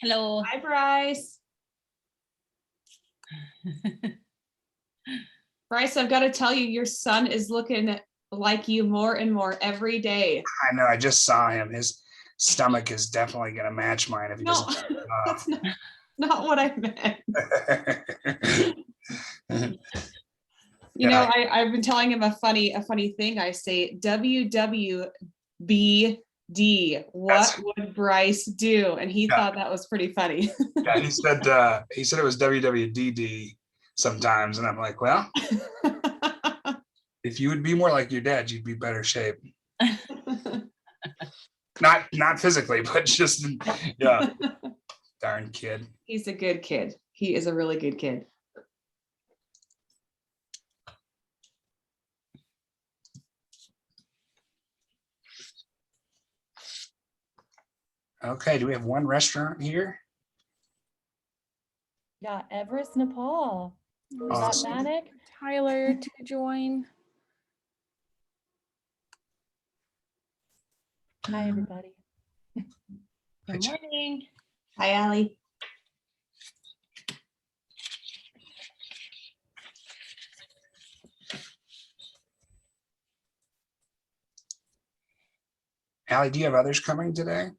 Hello. Hi, Bryce. Bryce, I've got to tell you, your son is looking like you more and more every day. I know. I just saw him. His stomach is definitely going to match mine if he No, doesn't. that's not what I meant. You know, I've been telling him a funny thing. I say WWBD. What would Bryce do? And he thought that was pretty funny. Yeah, he said it was WWDD sometimes, and I'm like, well, if you would be more like your dad, you'd be better shape. Not physically, but just yeah. Darn kid. He's a good kid. He is a really good kid. Okay, do we have one restaurant here? Yeah, Everest, Nepal. Awesome. Manic. Tyler to join. Hi, everybody. Good morning. Hi, Allie. Allie, do you have others coming today?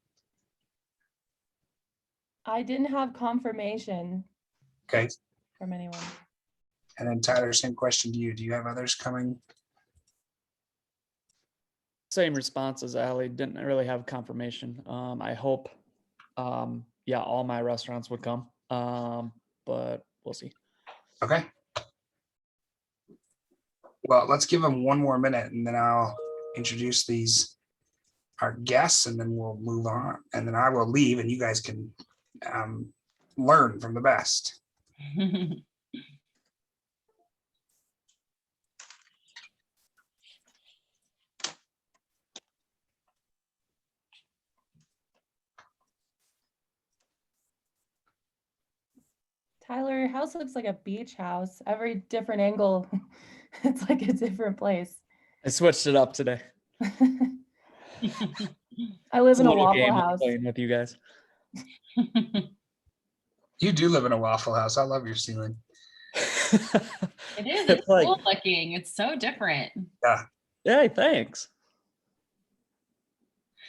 I didn't have confirmation Okay. from anyone. And then Tyler, same question to you. Do you have others coming? Same response as Allie. Didn't really have confirmation. I hope, yeah, all my restaurants would come, but we'll see. Okay. Well, let's give them one more minute, and then I'll introduce our guests, and then we'll move on. And then I will leave, and you guys can learn from the best. Tyler, your house looks like a beach house. Every different angle, it's like a different place. I switched it up today. I live It's in a little Waffle game I'm House. playing with you guys. You do live in a Waffle House. I love your ceiling. It is. It's like, cool looking. It's so different. Yeah. Hey, thanks.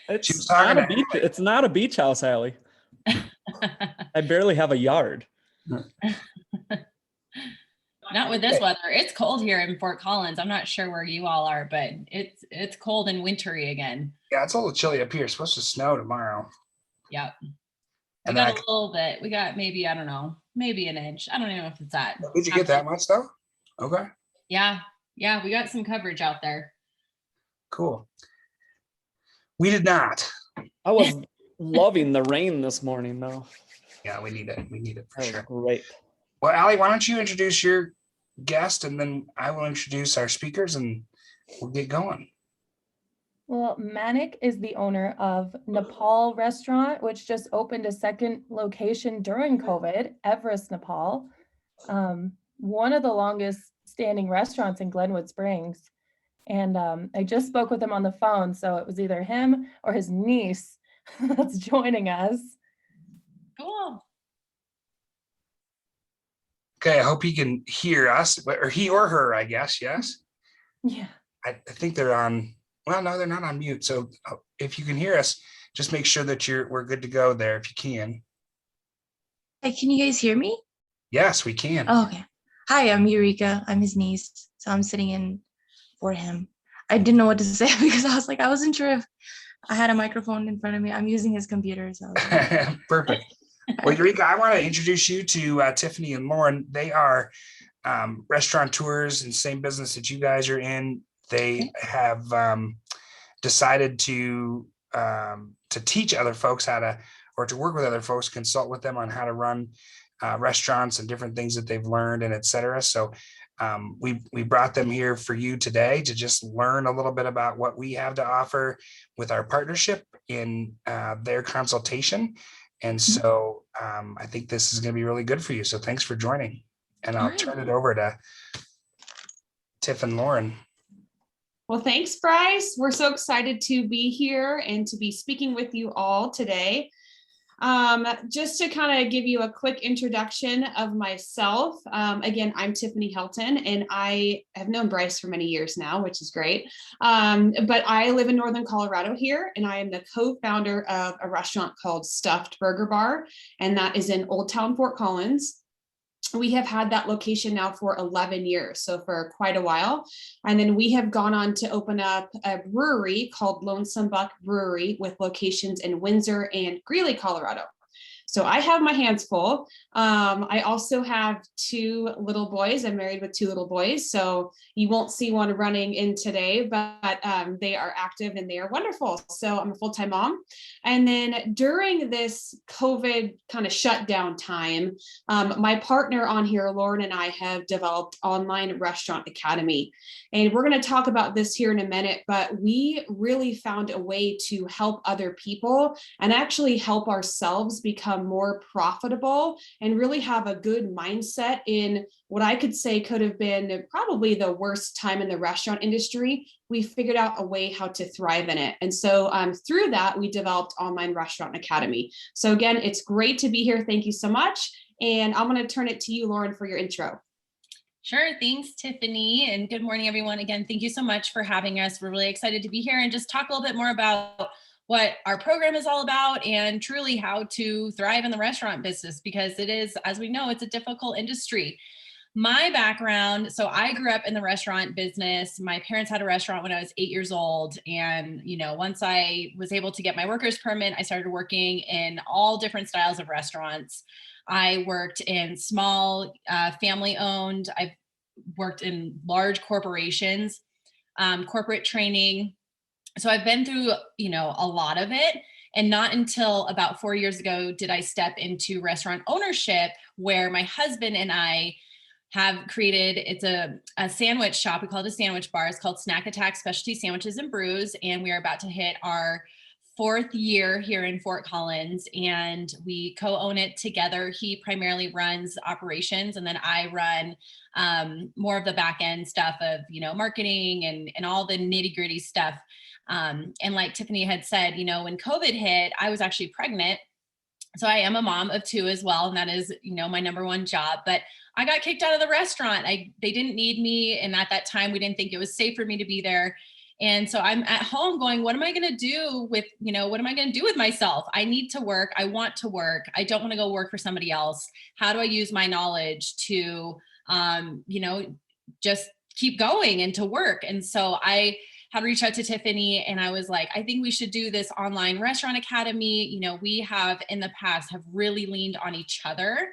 She was It's talking not a to beach. It's not a beach house, Allie. I barely have a yard. Not with this weather. It's cold here in Fort Collins. I'm not sure where you all are, but it's cold and wintry again. Yeah, it's a little chilly up here. It's supposed to snow tomorrow. Yep. We And got then a little bit. We got maybe, I don't know, maybe an inch. I don't know if it's that. Did you get that much though? Okay. Yeah. Yeah. We got some coverage out there. Cool. We did not. I was loving the rain this morning, though. Yeah, we need it. We need it for That was sure. great. Well, Allie, why don't you introduce your guest, and then I will introduce our speakers, and we'll get going. Well, Manik is the owner of Nepal Restaurant, which just opened a second location during COVID, Everest, Nepal. One of the longest standing restaurants in Glenwood Springs. And I just spoke with him on the phone, so it was either him or his niece that's joining us. Cool. Okay, I hope he can hear us, or he or her, I guess. Yes. Yeah. I think they're on. Well, no, they're not on mute. So if you can hear us, just make sure that we're good to go there if you can. Hey, can you guys hear me? Yes, we can. Oh, okay. Hi, I'm Eureka. I'm his niece. So I'm sitting in for him. I didn't know what to say because I wasn't sure if I had a microphone in front of me. I'm using his computer. So Perfect. Well, Eureka, I want to introduce you to Tiffany and Lauren. They are restaurateurs in the same business that you guys are in. They have decided to teach other folks how to, or to work with other folks, consult with them on how to run restaurants and different things that they've learned, and et cetera. So we brought them here for you today to just learn a little bit about what we have to offer with our partnership in their consultation. And so I think this is going to be really good for you. So thanks for joining. And I'll turn it over to Tiff and Lauren. Well, thanks, Bryce. We're so excited to be here and to be speaking with you all today. Just to kind of give you a quick introduction of myself. Again, I'm Tiffany Hilton, and I have known Bryce for many years now, which is great. But I live in Northern Colorado here, and I am the co-founder of a restaurant called Stuffed Burger Bar, and that is in Old Town Fort Collins. We have had that location now for 11 years, so for quite a while. And then we have gone on to open up a brewery called Lonesome Buck Brewery with locations in Windsor and Greeley, Colorado. So I have my hands full. I also have 2 little boys. I'm married with 2 little boys, so you won't see one running in today, but they are active and they are wonderful. So I'm a full-time mom. And then during this COVID kind of shutdown time, my partner on here, Lauren, and I have developed Online Restaurant Academy. And we're going to talk about this here in a minute, but we really found a way to help other people and actually help ourselves become more profitable and really have a good mindset in what I could say could have been probably the worst time in the restaurant industry. We figured out a way how to thrive in it. And so through that, we developed Online Restaurant Academy. So again, it's great to be here. Thank you so much. And I'm going to turn it to you, Lauren, for your intro. Sure. Thanks, Tiffany. And good morning, everyone. Again, thank you so much for having us. We're really excited to be here and just talk a little bit more about what our program is all about and truly how to thrive in the restaurant business, because it is, as we know, it's a difficult industry. My background, so I grew up in the restaurant business. My parents had a restaurant when I was 8 years old. And, once I was able to get my worker's permit, I started working in all different styles of restaurants. I worked in small, family-owned. I've worked in large corporations, corporate training. So I've been through, a lot of it. And not until about 4 years ago did I step into restaurant ownership, where my husband and I have created, it's a sandwich shop. We call it a sandwich bar. It's called Snack Attack Specialty Sandwiches and Brews. And we are about to hit our 4th year here in Fort Collins, and we co-own it together. He primarily runs operations, and then I run more of the back end stuff of, marketing and all the nitty gritty stuff. And like Tiffany had said, when COVID hit, I was actually pregnant. So I am a mom of 2 as well. And that is, my number one job, but I got kicked out of the restaurant. They didn't need me. And at that time, we didn't think it was safe for me to be there. And so I'm at home going, what am I going to do with, what am I going to do with myself? I need to work. I want to work. I don't want to go work for somebody else. How do I use my knowledge to, just keep going and to work? And so I had reached out to Tiffany and I was like, I think we should do this Online Restaurant Academy. We have in the past have really leaned on each other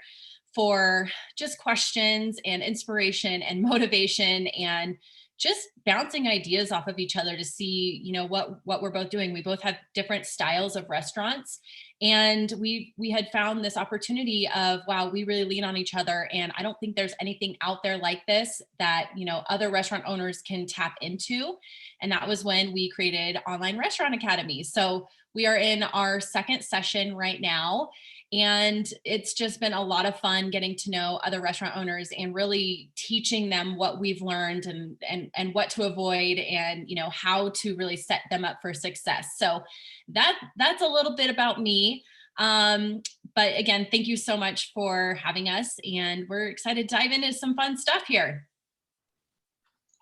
for just questions and inspiration and motivation and just bouncing ideas off of each other to see, what we're both doing. We both have different styles of restaurants. And we had found this opportunity of, wow, we really lean on each other. And I don't think there's anything out there like this that, other restaurant owners can tap into. And that was when we created Online Restaurant Academy. So we are in our 2nd session right now. And it's just been a lot of fun getting to know other restaurant owners and really teaching them what we've learned and what to avoid and, how to really set them up for success. So that's a little bit about me. But again, thank you so much for having us. And we're excited to dive into some fun stuff here.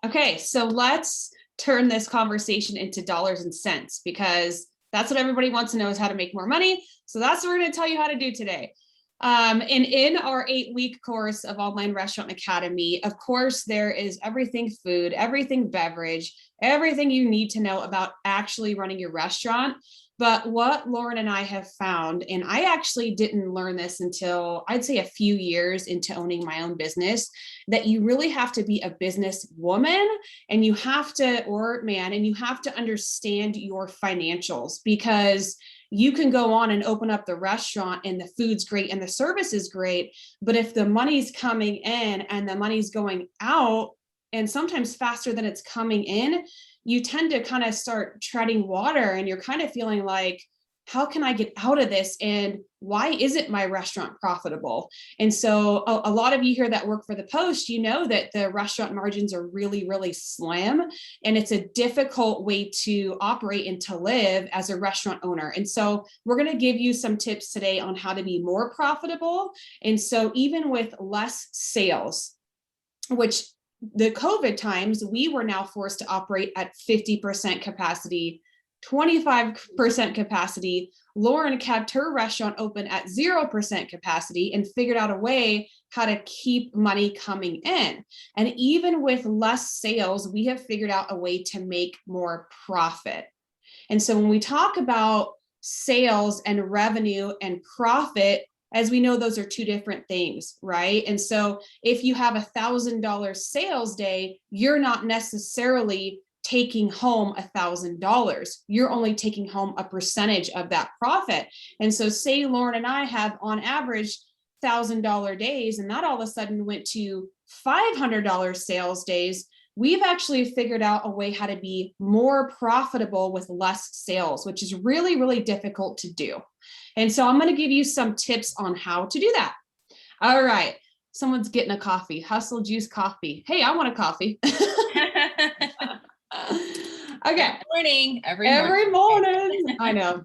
Okay, so let's turn this conversation into dollars and cents, because that's what everybody wants to know, is how to make more money. So that's what we're going to tell you how to do today. And in our 8-week course of Online Restaurant Academy, of course, there is everything food, everything beverage, everything you need to know about actually running your restaurant. But what Lauren and I have found, and I actually didn't learn this until I'd say a few years into owning my own business, that you really have to be a business woman and you have to, or man, and you have to understand your financials, because you can go on and open up the restaurant and the food's great and the service is great. But if the money's coming in and the money's going out, and sometimes faster than it's coming in, you tend to kind of start treading water and you're kind of feeling like, how can I get out of this? And why isn't my restaurant profitable? And so a lot of you here that work for the Post, you know that the restaurant margins are really, really slim. And it's a difficult way to operate and to live as a restaurant owner. And so we're going to give you some tips today on how to be more profitable. And so even with less sales, which the COVID times, we were now forced to operate at 50% capacity, 25% capacity. Lauren kept her restaurant open at 0% capacity and figured out a way how to keep money coming in. And even with less sales, we have figured out a way to make more profit. And so when we talk about sales and revenue and profit, as we know, those are two different things, right? And so if you have $1,000 sales day, you're not necessarily taking home $1,000. You're only taking home a percentage of that profit. And so say Lauren and I have on average $1,000 days, and that all of a sudden went to $500 sales days. We've actually figured out a way how to be more profitable with less sales, which is really, really difficult to do. And so I'm going to give you some tips on how to do that. All right. Someone's getting a coffee. Hustle Juice Coffee. Hey, I want a coffee. Okay. Every morning. I know.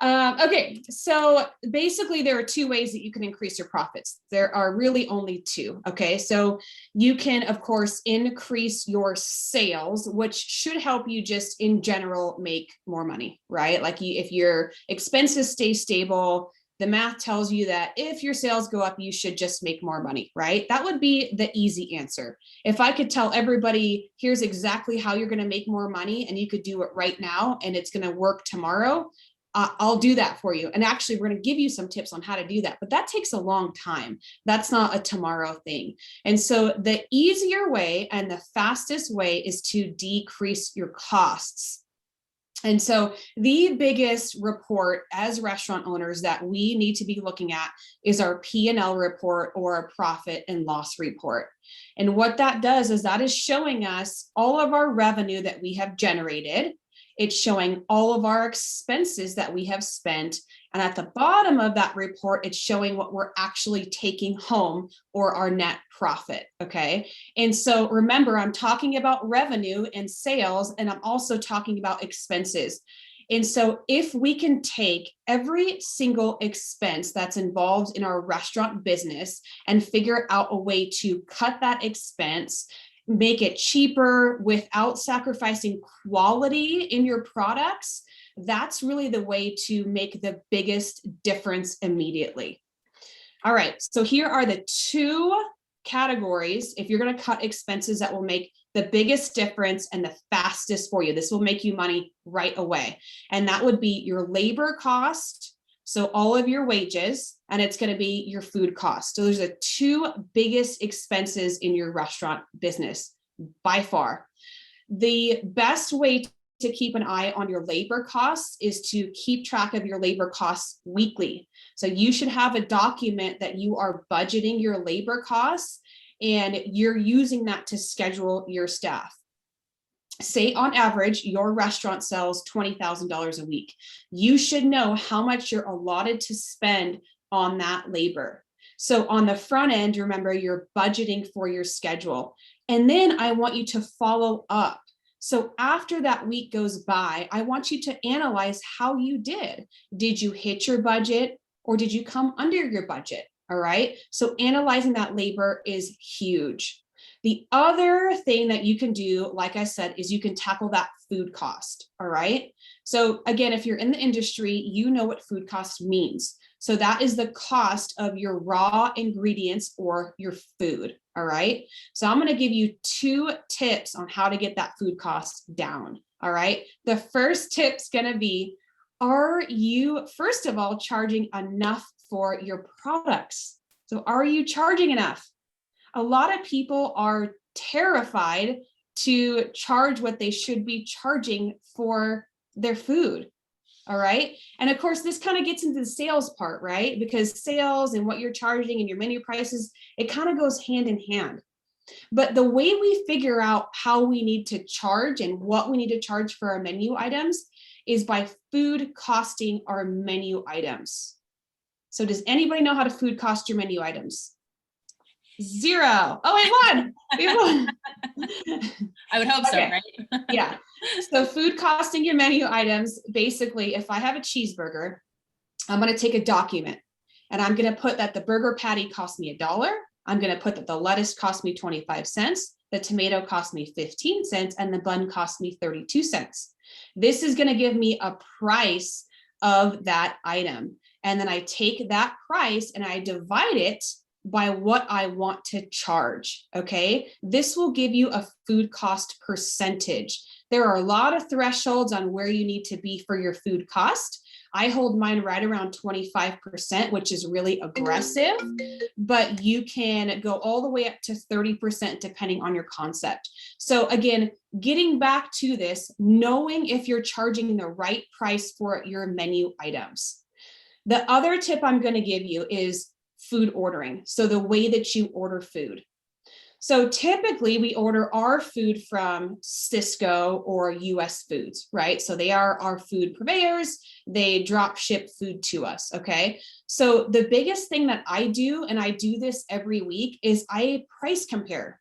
Okay, so basically there are two ways that you can increase your profits. There are really only two. Okay, so you can, of course, increase your sales, which should help you just in general make more money, right? Like if your expenses stay stable, the math tells you that if your sales go up, you should just make more money, right? That would be the easy answer. If I could tell everybody, here's exactly how you're going to make more money and you could do it right now and it's going to work tomorrow, I'll do that for you. And actually, we're going to give you some tips on how to do that, but that takes a long time. That's not a tomorrow thing. And so the easier way and the fastest way is to decrease your costs. And so the biggest report as restaurant owners that we need to be looking at is our P&L report or a profit and loss report. And what that does is that is showing us all of our revenue that we have generated. It's showing all of our expenses that we have spent. And at the bottom of that report, it's showing what we're actually taking home or our net profit, okay? And so remember, I'm talking about revenue and sales, and I'm also talking about expenses. And so if we can take every single expense that's involved in our restaurant business and figure out a way to cut that expense, make it cheaper without sacrificing quality in your products, that's really the way to make the biggest difference immediately. All right, so here are the two categories if you're going to cut expenses that will make the biggest difference and the fastest for you. This will make you money right away. And that would be your labor cost, so all of your wages, and it's going to be your food cost. So those are the two biggest expenses in your restaurant business by far. The best way to keep an eye on your labor costs is to keep track of your labor costs weekly. So you should have a document that you are budgeting your labor costs and you're using that to schedule your staff. Say on average, your restaurant sells $20,000 a week. You should know how much you're allotted to spend on that labor. So on the front end, remember you're budgeting for your schedule. And then I want you to follow up. So after that week goes by, I want you to analyze how you did. Did you hit your budget or did you come under your budget? All right. So analyzing that labor is huge. The other thing that you can do, like I said, is you can tackle that food cost. All right. So again, if you're in the industry, you know what food cost means. So that is the cost of your raw ingredients or your food. All right. So I'm going to give you 2 tips on how to get that food cost down. All right. The first tip's going to be, are you, first of all, charging enough for your products? So are you charging enough? A lot of people are terrified to charge what they should be charging for their food. All right. And of course, this kind of gets into the sales part, right? Because sales and what you're charging and your menu prices, it kind of goes hand in hand. But the way we figure out how we need to charge and what we need to charge for our menu items is by food costing our menu items. So does anybody know how to food cost your menu items? 0. Oh, wait, 1. We have 1. I would hope so, Okay. right? Yeah. So food costing your menu items, basically, if I have a cheeseburger, I'm going to take a document and I'm going to put that the burger patty cost me $1. I'm going to put that the lettuce cost me 25 cents, the tomato cost me 15 cents, and the bun cost me 32 cents. This is going to give me a price of that item. And then I take that price and I divide it by what I want to charge. Okay. This will give you a food cost percentage. There are a lot of thresholds on where you need to be for your food cost. I hold mine right around 25%, which is really aggressive, but you can go all the way up to 30% depending on your concept. So again, getting back to this, knowing if you're charging the right price for your menu items. The other tip I'm going to give you is food ordering. So the way that you order food. So typically we order our food from Sysco or US Foods, right? So they are our food purveyors. They drop ship food to us, okay? So the biggest thing that I do, and I do this every week, is I price compare.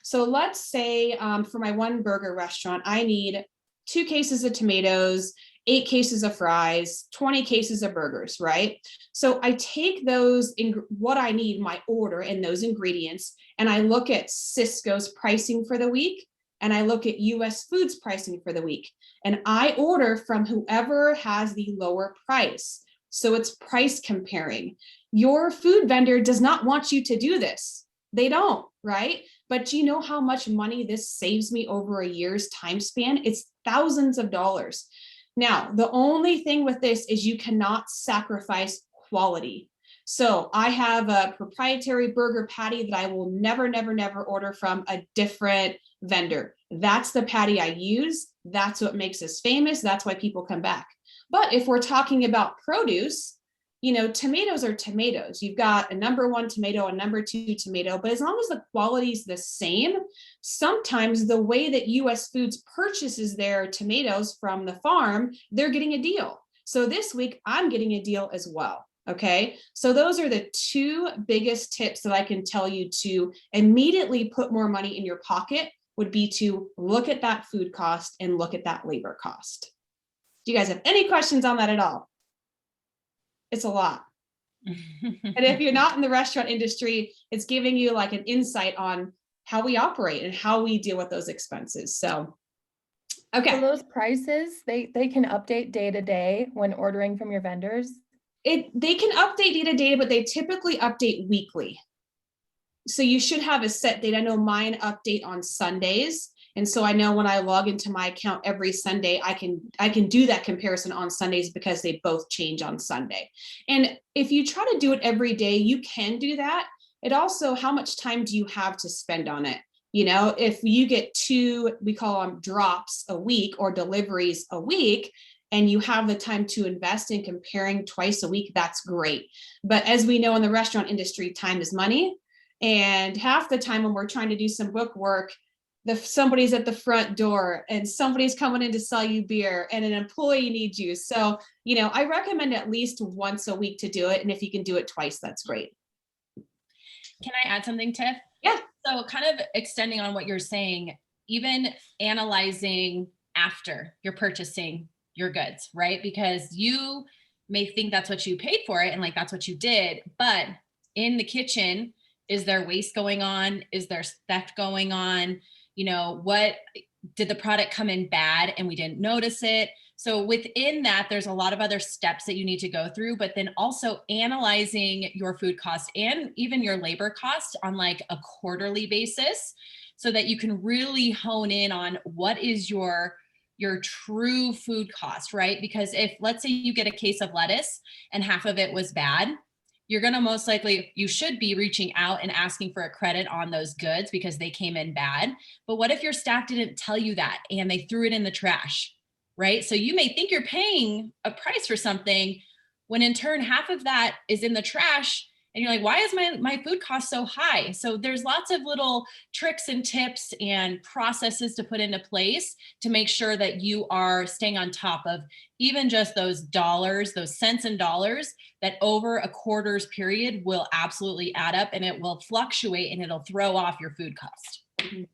So let's say for my one burger restaurant, I need 2 cases of tomatoes, 8 cases of fries, 20 cases of burgers, right? So I take those, what I need, my order and those ingredients, and I look at Sysco's pricing for the week, and I look at US Foods pricing for the week, and I order from whoever has the lower price. So it's price comparing. Your food vendor does not want you to do this. They don't, right? But do you know how much money this saves me over a year's time span? It's thousands of dollars. Now, the only thing with this is you cannot sacrifice quality. So I have a proprietary burger patty that I will never, never, never order from a different vendor. That's the patty I use. That's what makes us famous. That's why people come back. But if we're talking about produce, you know, tomatoes are tomatoes. You've got a number 1 tomato, a number 2 tomato, but as long as the quality is the same, sometimes the way that US Foods purchases their tomatoes from the farm, they're getting a deal. So this week I'm getting a deal as well. Okay. So those are the 2 biggest tips that I can tell you to immediately put more money in your pocket would be to look at that food cost and look at that labor cost. Do you guys have any questions on that at all? It's a lot. And if you're not in the restaurant industry, it's giving you like an insight on how we operate and how we deal with those expenses. So, okay. So those prices, they can update day to day when ordering from your vendors? They can update day to day, but they typically update weekly. So you should have a set date. I know mine update on Sundays. And so I know when I log into my account every Sunday, I can do that comparison on Sundays because they both change on Sunday. And if you try to do it every day, you can do that. It also, how much time do you have to spend on it? You know, if you get 2, we call them drops a week or deliveries a week, and you have the time to invest in comparing twice a week, that's great. But as we know in the restaurant industry, time is money. And half the time when we're trying to do some book work, somebody's at the front door and somebody's coming in to sell you beer and an employee needs you. So, you know, I recommend at least once a week to do it. And if you can do it twice, that's great. Can I add something, Tiff? Yeah. So kind of extending on what you're saying, even analyzing after you're purchasing your goods, right? Because you may think that's what you paid for it and like that's what you did, but in the kitchen, is there waste going on? Is there theft going on? You know, what did the product come in bad and we didn't notice it? So within that, there's a lot of other steps that you need to go through, but then also analyzing your food cost and even your labor cost on like a quarterly basis so that you can really hone in on what is your true food cost, right? Because if, let's say you get a case of lettuce and half of it was bad, you're going to most likely, you should be reaching out and asking for a credit on those goods because they came in bad. But what if your staff didn't tell you that and they threw it in the trash, right? So you may think you're paying a price for something when in turn, half of that is in the trash and you're like, why is my food cost so high? So there's lots of little tricks and tips and processes to put into place to make sure that you are staying on top of even just those dollars, those cents and dollars that over a quarter's period will absolutely add up, and it will fluctuate and it'll throw off your food cost. And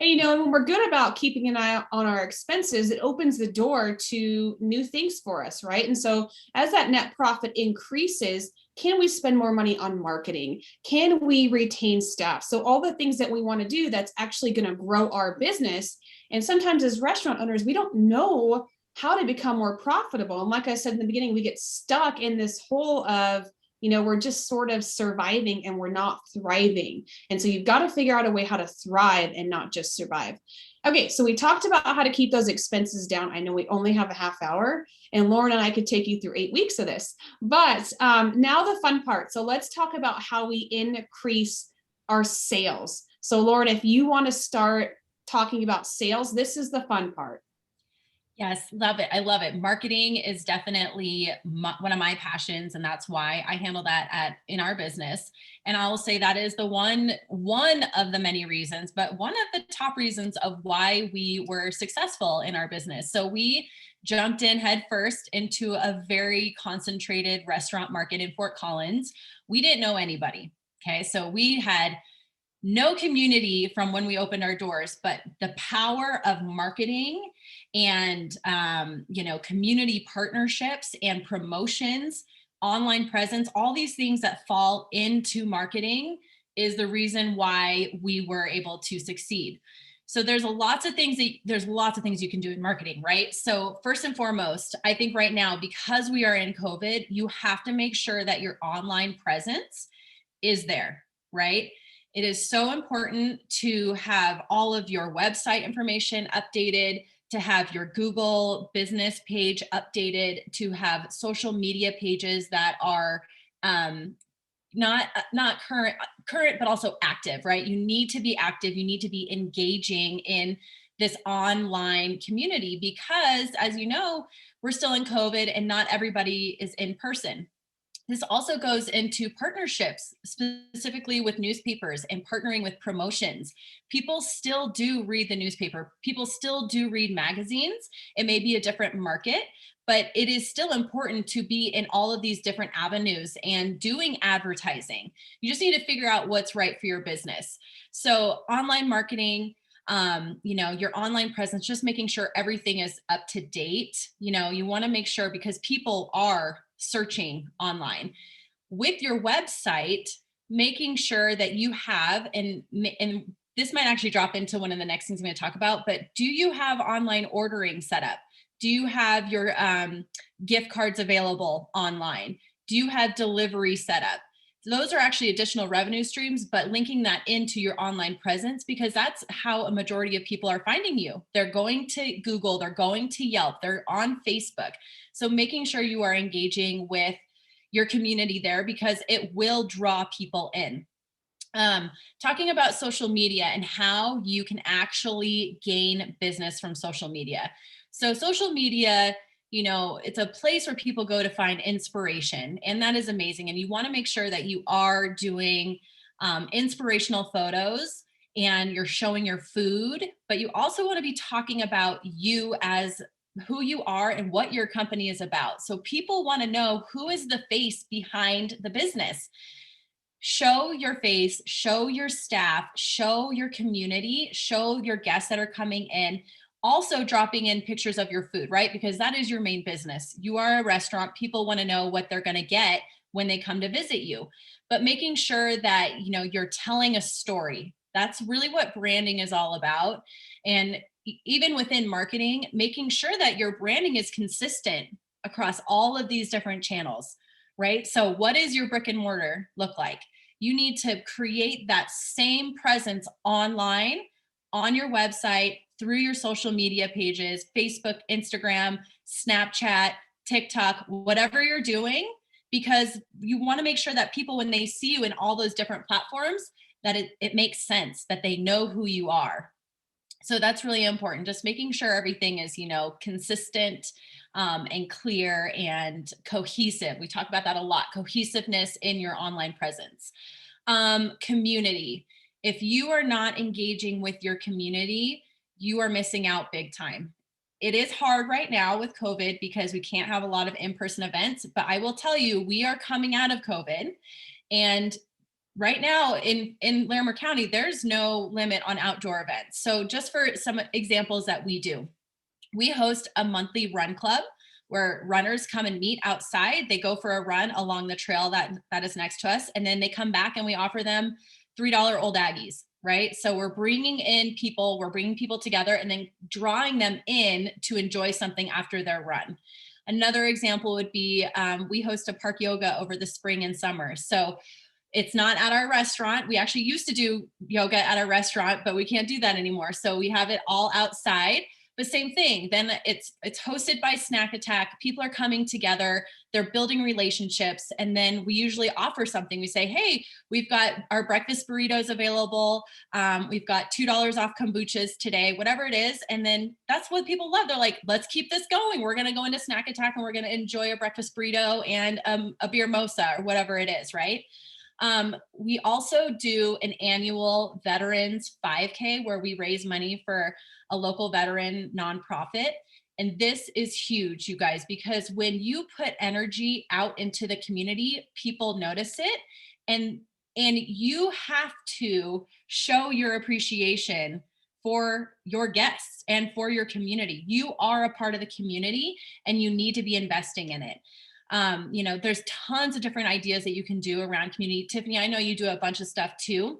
when we're good about keeping an eye on our expenses, it opens the door to new things for us, right? And so as that net profit increases, can we spend more money on marketing? Can we retain staff? So all the things that we want to do that's actually going to grow our business. And sometimes as restaurant owners, we don't know how to become more profitable. And like I said in the beginning, we get stuck in this hole of, we're just sort of surviving and we're not thriving. And so you've got to figure out a way how to thrive and not just survive. Okay, so we talked about how to keep those expenses down. I know we only have a half hour, and Lauren and I could take you through 8 weeks of this. But now the fun part. So let's talk about how we increase our sales. So Lauren, if you want to start talking about sales, this is the fun part. Yes, love it. I love it. Marketing is definitely one of my passions, and that's why I handle that in our business. And I will say that is the one of the many reasons, but one of the top reasons of why we were successful in our business. So we jumped in head first into a very concentrated restaurant market in Fort Collins. We didn't know anybody. Okay, so we had no community from when we opened our doors, but the power of marketing and community partnerships and promotions, online presence, all these things that fall into marketing is the reason why we were able to succeed. So there's lots of things you can do in marketing, right? So first and foremost, I think right now, because we are in COVID, you have to make sure that your online presence is there, right? It is so important to have all of your website information updated, to have your Google business page updated, to have social media pages that are not current, but also active, right? You need to be active. You need to be engaging in this online community because, as you know, we're still in COVID and not everybody is in person. This also goes into partnerships, specifically with newspapers and partnering with promotions. People still do read the newspaper. People still do read magazines. It may be a different market, but it is still important to be in all of these different avenues and doing advertising. You just need to figure out what's right for your business. So online marketing, your online presence, just making sure everything is up to date. You want to make sure, because people are searching online with your website, making sure that you have, and this might actually drop into one of the next things I'm going to talk about, but do you have online ordering set up? Do you have your gift cards available online? Do you have delivery set up? Those are actually additional revenue streams, but linking that into your online presence, because that's how a majority of people are finding you. They're going to Google, they're going to Yelp, they're on Facebook. So making sure you are engaging with your community there, because it will draw people in. Talking about social media and how you can actually gain business from social media. So social media, it's a place where people go to find inspiration, and that is amazing. And you want to make sure that you are doing inspirational photos and you're showing your food, but you also want to be talking about you as who you are and what your company is about. So people want to know who is the face behind the business. Show your face, show your staff, show your community, show your guests that are coming in. Also dropping in pictures of your food, right? Because that is your main business. You are a restaurant. People want to know what they're going to get when they come to visit you. But making sure that, you're telling a story. That's really what branding is all about. And even within marketing, making sure that your branding is consistent across all of these different channels, right? So what does your brick and mortar look like? You need to create that same presence online, on your website, through your social media pages, Facebook, Instagram, Snapchat, TikTok, whatever you're doing, because you want to make sure that people, when they see you in all those different platforms, that it makes sense, that they know who you are. So that's really important. Just making sure everything is, consistent and clear and cohesive. We talk about that a lot, cohesiveness in your online presence. Community. If you are not engaging with your community, you are missing out big time. It is hard right now with COVID because we can't have a lot of in-person events, but I will tell you, we are coming out of COVID, and right now in Larimer County, there's no limit on outdoor events. So just for some examples that we do, we host a monthly run club where runners come and meet outside. They go for a run along the trail that is next to us, and then they come back and we offer them $3 Old Aggies, right? So we're bringing people together and then drawing them in to enjoy something after their run. Another example would be we host a park yoga over the spring and summer. So it's not at our restaurant. We actually used to do yoga at our restaurant, but we can't do that anymore. So we have it all outside. But same thing, then it's hosted by Snack Attack. People are coming together, they're building relationships, and then we usually offer something. We say, hey, we've got our breakfast burritos available. We've got $2 off kombuchas today, whatever it is. And then that's what people love. They're like, let's keep this going. We're gonna go into Snack Attack and we're gonna enjoy a breakfast burrito and a beer mosa or whatever it is, right? We also do an annual Veterans 5K where we raise money for a local veteran nonprofit. And this is huge, you guys, because when you put energy out into the community, people notice it. And you have to show your appreciation for your guests and for your community. You are a part of the community and you need to be investing in it. There's tons of different ideas that you can do around community. Tiffany, I know you do a bunch of stuff too,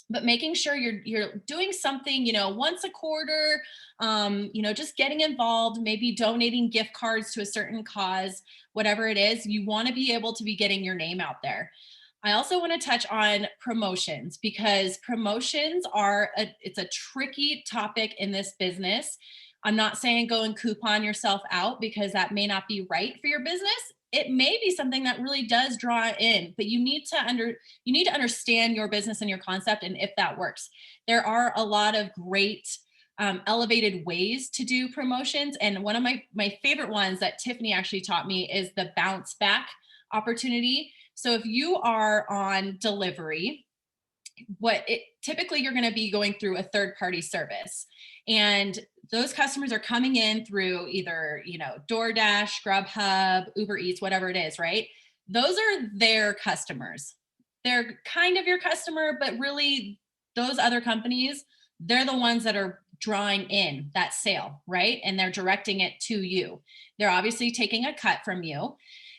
but making sure you're doing something, once a quarter, just getting involved, maybe donating gift cards to a certain cause, whatever it is, you want to be able to be getting your name out there. I also want to touch on promotions because promotions it's a tricky topic in this business. I'm not saying go and coupon yourself out because that may not be right for your business. It may be something that really does draw in, but you need to understand your business and your concept and if that works. There are a lot of great elevated ways to do promotions. And one of my favorite ones that Tiffany actually taught me is the bounce back opportunity. So if you are on delivery, typically you're going to be going through a third party service, and those customers are coming in through either, DoorDash, Grubhub, Uber Eats, whatever it is, right? Those are their customers. They're kind of your customer, but really those other companies, they're the ones that are drawing in that sale, right? And they're directing it to you. They're obviously taking a cut from you.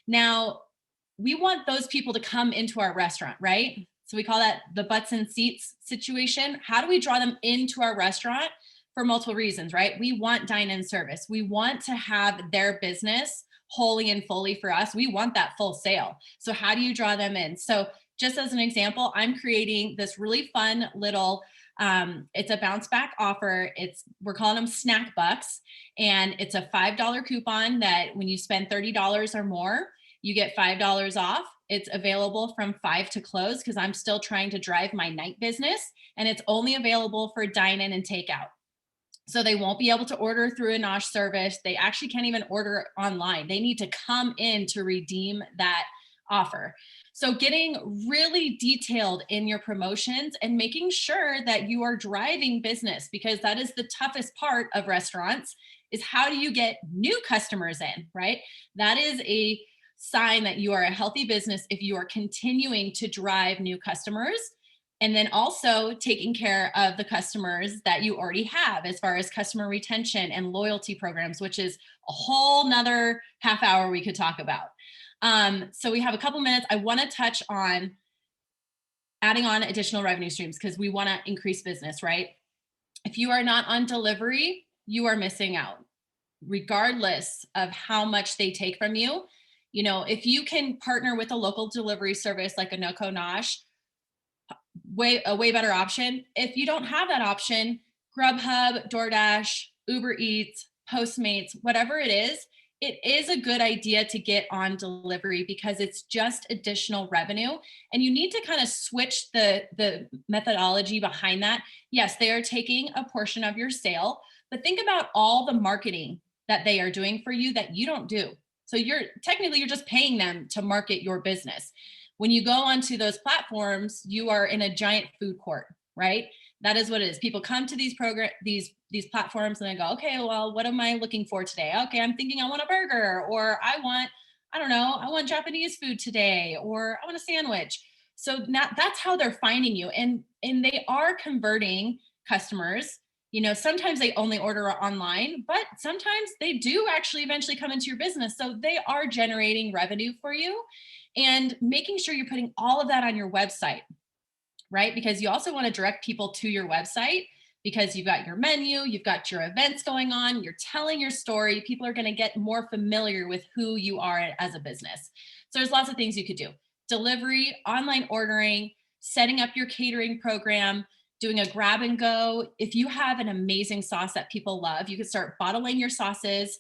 Now, we want those people to come into our restaurant, right? So we call that the butts and seats situation. How do we draw them into our restaurant? For multiple reasons, right? We want dine-in service. We want to have their business wholly and fully for us. We want that full sale. So how do you draw them in? So just as an example, I'm creating this really fun little, it's a bounce back offer. We're calling them snack bucks. And it's a $5 coupon that when you spend $30 or more, you get $5 off. It's available from 5 to close because I'm still trying to drive my night business. And it's only available for dine-in and takeout. So they won't be able to order through a Nosh service. They actually can't even order online. They need to come in to redeem that offer. So getting really detailed in your promotions and making sure that you are driving business, because that is the toughest part of restaurants, is how do you get new customers in, right? That is a sign that you are a healthy business if you are continuing to drive new customers. And then also taking care of the customers that you already have as far as customer retention and loyalty programs, which is a whole nother half hour we could talk about. So we have a couple minutes. I want to touch on adding on additional revenue streams because we want to increase business, right? If you are not on delivery, you are missing out, regardless of how much they take from you. If you can partner with a local delivery service like a Noco Nosh, a way better option. If you don't have that option, Grubhub, DoorDash, Uber Eats, Postmates, whatever it is, it is a good idea to get on delivery because it's just additional revenue, and you need to kind of switch the methodology behind that. Yes, they are taking a portion of your sale, but think about all the marketing that they are doing for you that you don't do. So you're just paying them to market your business. When you go onto those platforms, you are in a giant food court, right? That is what it is. People come to these platforms and they go, okay, well, what am I looking for today? Okay, I'm thinking I want a burger, or I want Japanese food today, or I want a sandwich. So now that's how they're finding you. And they are converting customers. Sometimes they only order online, but sometimes they do actually eventually come into your business. So they are generating revenue for you, and making sure you're putting all of that on your website, right? Because you also want to direct people to your website, because you've got your menu, you've got your events going on, you're telling your story. People are going to get more familiar with who you are as a business. So there's lots of things you could do. Delivery, online ordering, setting up your catering program, doing a grab and go. If you have an amazing sauce that people love, you could start bottling your sauces,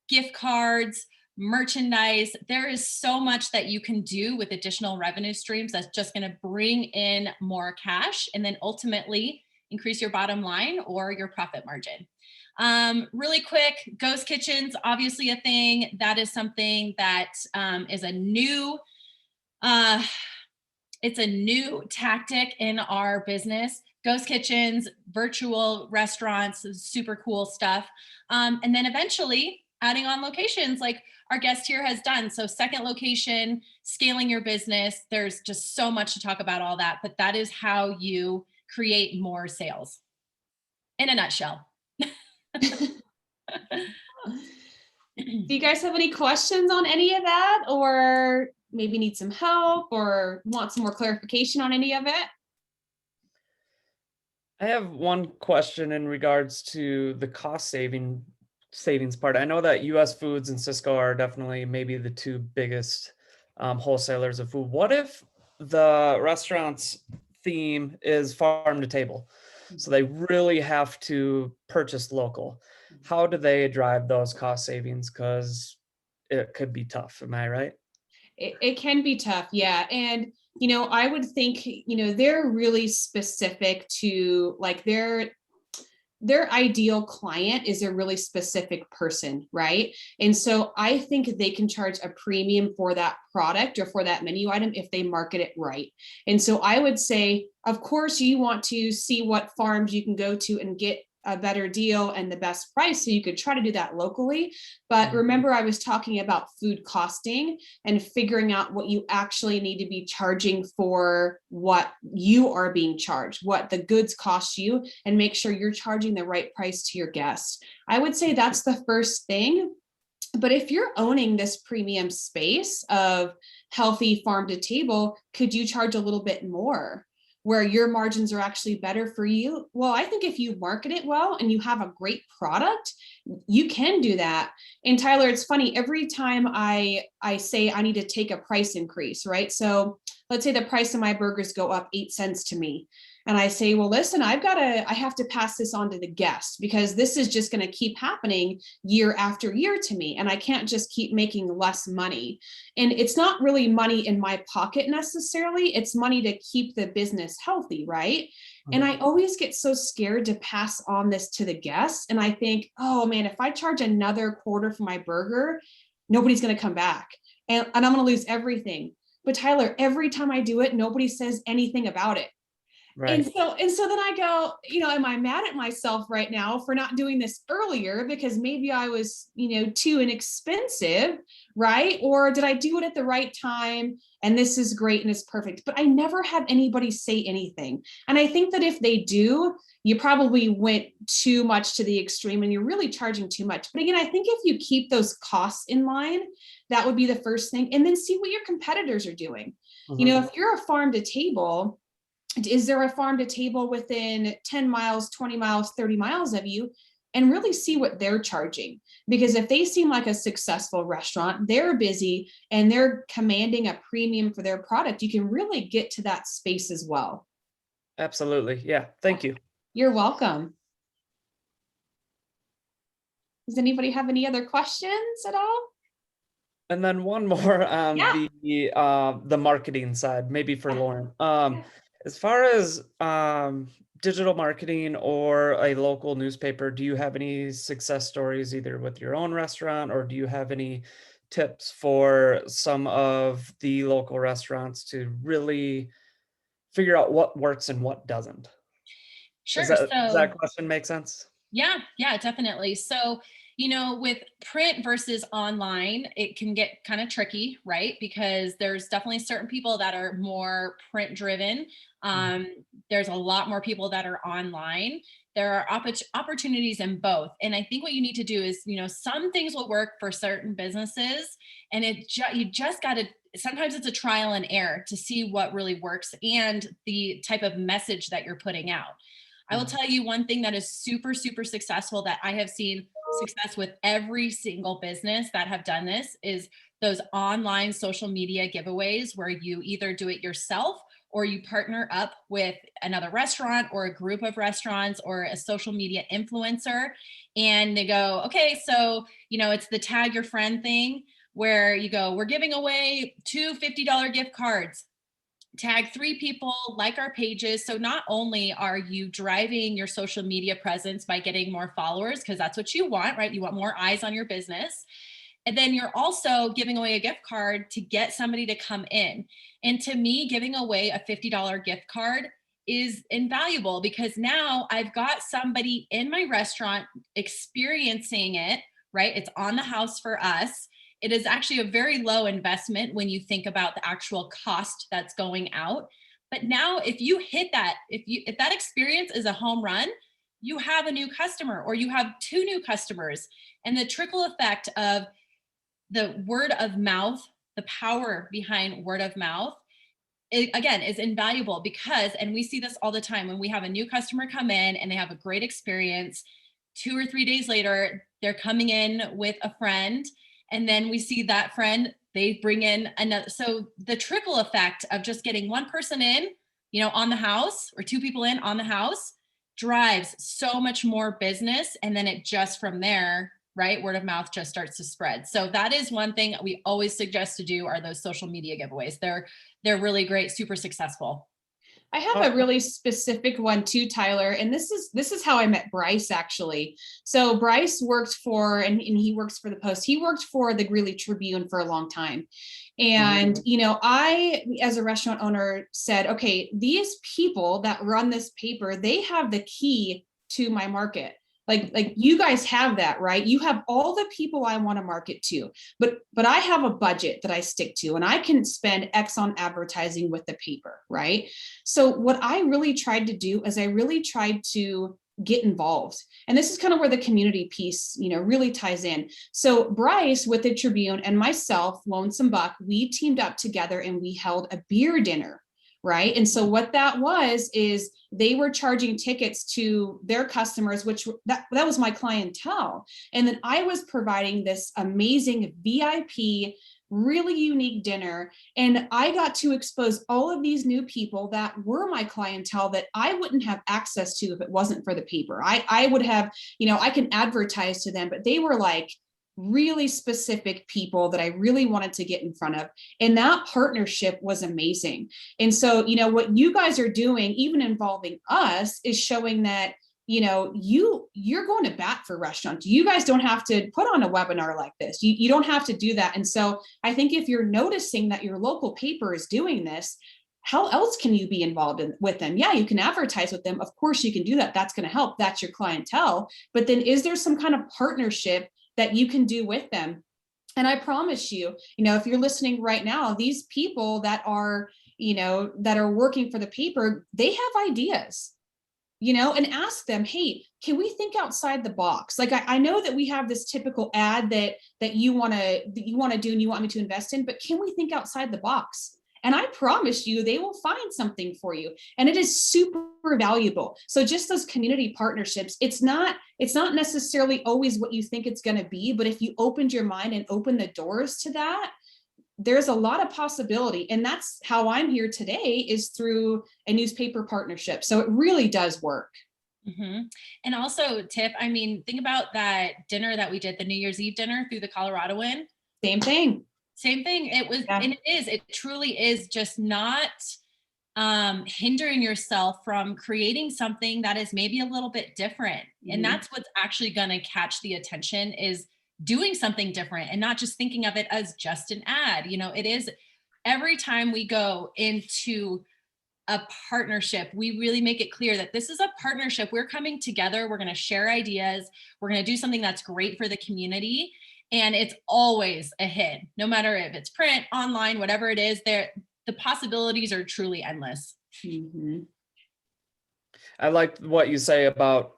gift cards, merchandise. There is so much that you can do with additional revenue streams that's just going to bring in more cash, and then ultimately increase your bottom line or your profit margin. Really quick, ghost kitchens, obviously a thing. That is something that is a new tactic in our business. Ghost kitchens, virtual restaurants, super cool stuff. And then eventually adding on locations like our guest here has done. So second location, scaling your business. There's just so much to talk about all that, but that is how you create more sales in a nutshell. Do you guys have any questions on any of that, or maybe need some help or want some more clarification on any of it? I have one question in regards to the cost savings part. I know that US Foods and Sysco are definitely maybe the two biggest wholesalers of food. What if the restaurant's theme is farm to table? So they really have to purchase local. How do they drive those cost savings? Because it could be tough. Am I right? It can be tough, yeah. And I would think they're really specific to, like, their ideal client is a really specific person, right? And so I think they can charge a premium for that product or for that menu item if they market it right. And so I would say, of course, you want to see what farms you can go to and get a better deal and the best price. So you could try to do that locally. But remember, I was talking about food costing and figuring out what you actually need to be charging for what you are being charged, what the goods cost you, and make sure you're charging the right price to your guests. I would say that's the first thing. But if you're owning this premium space of healthy farm to table, could you charge a little bit more, where your margins are actually better for you? Well, I think if you market it well and you have a great product, you can do that. And Tyler, it's funny, every time I say I need to take a price increase, right? So let's say the price of my burgers go up 8 cents to me. And I say, well, listen, I have to pass this on to the guest, because this is just going to keep happening year after year to me. And I can't just keep making less money. And it's not really money in my pocket necessarily. It's money to keep the business healthy, right? And I always get so scared to pass on this to the guests. And I think, oh man, if I charge another quarter for my burger, nobody's going to come back. And I'm going to lose everything. But Tyler, every time I do it, nobody says anything about it. Right. And so then I go, am I mad at myself right now for not doing this earlier, because maybe I was, too inexpensive, right? Or did I do it at the right time? And this is great and it's perfect. But I never had anybody say anything. And I think that if they do, you probably went too much to the extreme and you're really charging too much. But again, I think if you keep those costs in line, that would be the first thing. And then see what your competitors are doing. If you're a farm to table, is there a farm to table within 10 miles, 20 miles, 30 miles of you? And really see what they're charging. Because if they seem like a successful restaurant, they're busy and they're commanding a premium for their product, you can really get to that space as well. Absolutely. Yeah. Thank you. You're welcome. Does anybody have any other questions at all? And then one more on Yeah. the marketing side, maybe for Yeah. Lauren. Yeah. As far as digital marketing or a local newspaper, do you have any success stories either with your own restaurant, or do you have any tips for some of the local restaurants to really figure out what works and what doesn't? Sure. Does So that question make sense? yeah, definitely. So, with print versus online, it can get kind of tricky, right? Because there's definitely certain people that are more print driven. There's a lot more people that are online. There are opportunities in both. And I think what you need to do is, some things will work for certain businesses, and you just got to, sometimes it's a trial and error to see what really works and the type of message that you're putting out. I will tell you one thing that is super, super successful that I have seen success with every single business that have done this is those online social media giveaways where you either do it yourself or you partner up with another restaurant or a group of restaurants or a social media influencer. And they go, okay, so, it's the tag your friend thing where you go, we're giving away 2 $50 gift cards. Tag 3 people, like our pages. So not only are you driving your social media presence by getting more followers, because that's what you want, right? You want more eyes on your business. And then you're also giving away a gift card to get somebody to come in. And to me, giving away a $50 gift card is invaluable because now I've got somebody in my restaurant experiencing it, right? It's on the house for us. It is actually a very low investment when you think about the actual cost that's going out. But now if you hit that, if that experience is a home run, you have a new customer or you have 2 new customers. And the trickle effect of the word of mouth, the power behind word of mouth, again, is invaluable because, and we see this all the time, when we have a new customer come in and they have a great experience, 2 or 3 days later, they're coming in with a friend. And then we see that friend, they bring in another. So the trickle effect of just getting one person in, on the house or 2 people in on the house drives so much more business. And then it just from there, right? Word of mouth just starts to spread. So that is one thing we always suggest to do are those social media giveaways. They're really great, super successful. I have a really specific one too, Tyler, and this is how I met Bryce actually. So Bryce worked for, and he works for the Post. He worked for the Greeley Tribune for a long time. And, I, as a restaurant owner, said, okay, these people that run this paper, they have the key to my market. Like you guys have that, right? You have all the people I want to market to, but I have a budget that I stick to and I can spend X on advertising with the paper, right? So what I really tried to do is I really tried to get involved. And this is kind of where the community piece, really ties in. So Bryce with the Tribune and myself, Lonesome Buck, we teamed up together and we held a beer dinner. Right. And so what that was is they were charging tickets to their customers, which that was my clientele. And then I was providing this amazing VIP, really unique dinner. And I got to expose all of these new people that were my clientele that I wouldn't have access to if it wasn't for the paper. I would have, I can advertise to them, but they were like really specific people that I really wanted to get in front of. And that partnership was amazing. And so, what you guys are doing, even involving us, is showing that, you're going to bat for restaurants. You guys don't have to put on a webinar like this. You don't have to do that. And so I think if you're noticing that your local paper is doing this, how else can you be involved with them? Yeah, you can advertise with them. Of course you can do that. That's going to help. That's your clientele. But then is there some kind of partnership that you can do with them? And I promise you, if you're listening right now, these people that are, that are working for the paper, they have ideas, and ask them, hey, can we think outside the box? Like, I know that we have this typical ad that you want to do and you want me to invest in, but can we think outside the box? And I promise you, they will find something for you. And it is super valuable. So just those community partnerships, it's not necessarily always what you think it's going to be, but if you opened your mind and opened the doors to that, there's a lot of possibility. And that's how I'm here today, is through a newspaper partnership. So it really does work. Mhm. And also, Tiff, I mean, think about that dinner that we did, the New Year's Eve dinner through the Coloradoan. Same thing. Same thing. It was, Yeah. and it truly is just not hindering yourself from creating something that is maybe a little bit different. And Mhm. that's what's actually going to catch the attention, is doing something different and not just thinking of it as just an ad. You know, it is, every time we go into a partnership, we really make it clear that this is a partnership. We're coming together. We're going to share ideas. We're going to do something that's great for the community. And it's always a hit, no matter if it's print, online, whatever it is, there, the possibilities are truly endless. Mhm. I like what you say about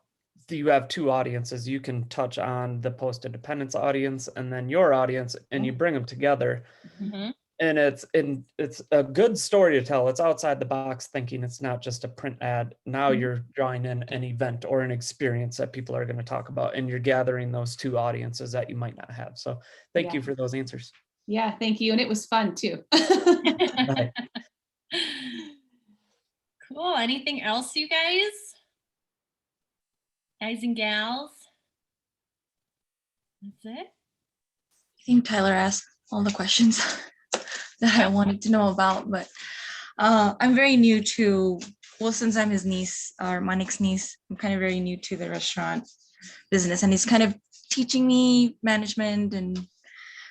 you have two audiences. You can touch on the post-independence audience and then your audience, and you bring them together. Mhm. And it's a good story to tell. It's outside the box thinking. It's not just a print ad. Now Mhm. you're drawing in an event or an experience that people are going to talk about, and you're gathering those two audiences that you might not have. So thank Yeah. you for those answers. Yeah, thank you. And it was fun too. Right. Cool. Anything else, you guys? Guys and gals? That's it? I think Tyler asked all the questions that I wanted to know about, but I'm very new to, well, since I'm his niece, or Manik's niece, I'm kind of very new to the restaurant business, and he's kind of teaching me management. And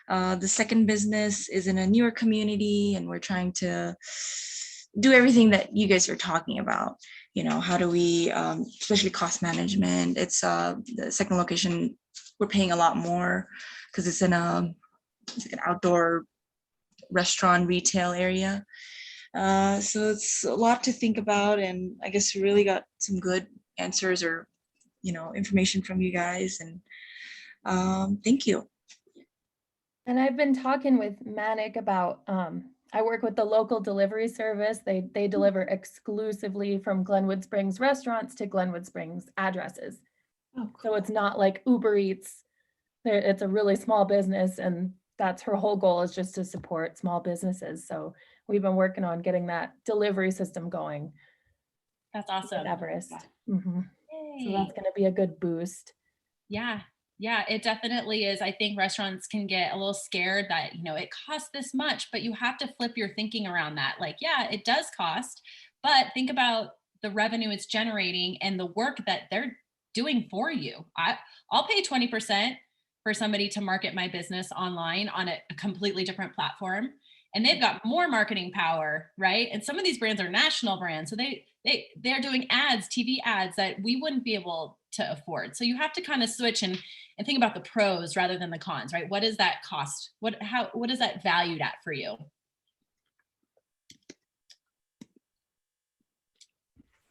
the second business is in a newer community, and we're trying to do everything that you guys are talking about. You know, how do we, especially cost management. It's the second location, we're paying a lot more because it's like an outdoor restaurant retail area. So it's a lot to think about, and I guess we really got some good answers, or information from you guys, and thank you. And I've been talking with Manic about, I work with the local delivery service. They deliver exclusively from Glenwood Springs restaurants to Glenwood Springs addresses. Oh, So it's not like Uber Eats. It's a really small business, and that's her whole goal, is just to support small businesses. So we've been working on getting that delivery system going That's in awesome. Everest. Mhm. So Yay. that's going to be a good boost. Yeah. Yeah, it definitely is. I think restaurants can get a little scared that, it costs this much, but you have to flip your thinking around that. Like, yeah, it does cost, but think about the revenue it's generating and the work that they're doing for you. I'll pay 20% for somebody to market my business online on a completely different platform. And they've got more marketing power, right? And some of these brands are national brands. So they're doing ads, TV ads that we wouldn't be able to afford. So you have to kind of switch and think about the pros rather than the cons, right? What is that cost? What is that valued at for you?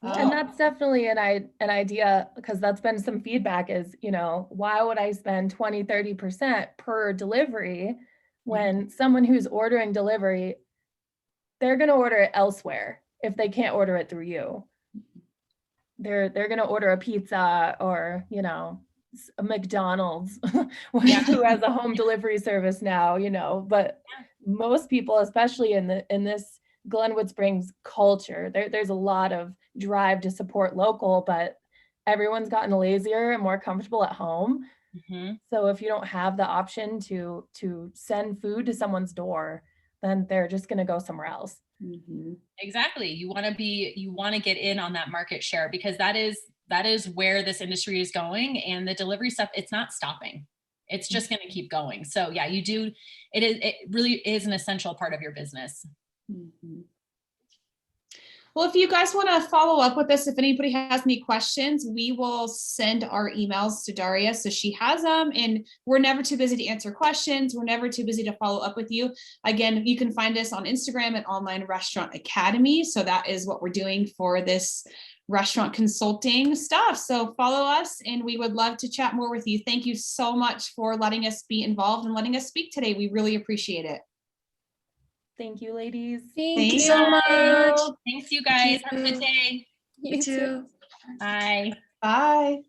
And that's definitely an idea, because that's been some feedback is, why would I spend 20-30% per delivery when someone who's ordering delivery, they're going to order it elsewhere if they can't order it through you. They're going to order a pizza or, a McDonald's who has a home delivery service now, but most people, especially in this Glenwood Springs culture, there's a lot of drive to support local, but everyone's gotten lazier and more comfortable at home. Mm-hmm. So if you don't have the option to send food to someone's door, then they're just going to go somewhere else. Mm-hmm. Exactly. You want to get in on that market share, because that is where this industry is going, and the delivery stuff, it's not stopping. It's just going to keep going. So yeah, it really is an essential part of your business. Mm-hmm. Well, if you guys want to follow up with us, if anybody has any questions, we will send our emails to Daria so she has them. And we're never too busy to answer questions. We're never too busy to follow up with you. Again, you can find us on Instagram at Online Restaurant Academy. So that is what we're doing for this restaurant consulting stuff. So follow us, and we would love to chat more with you. Thank you so much for letting us be involved and letting us speak today. We really appreciate it. Thank you, ladies. Thank you so much. Thanks, you guys. Thank Have a good you. day. You too. Bye. Bye.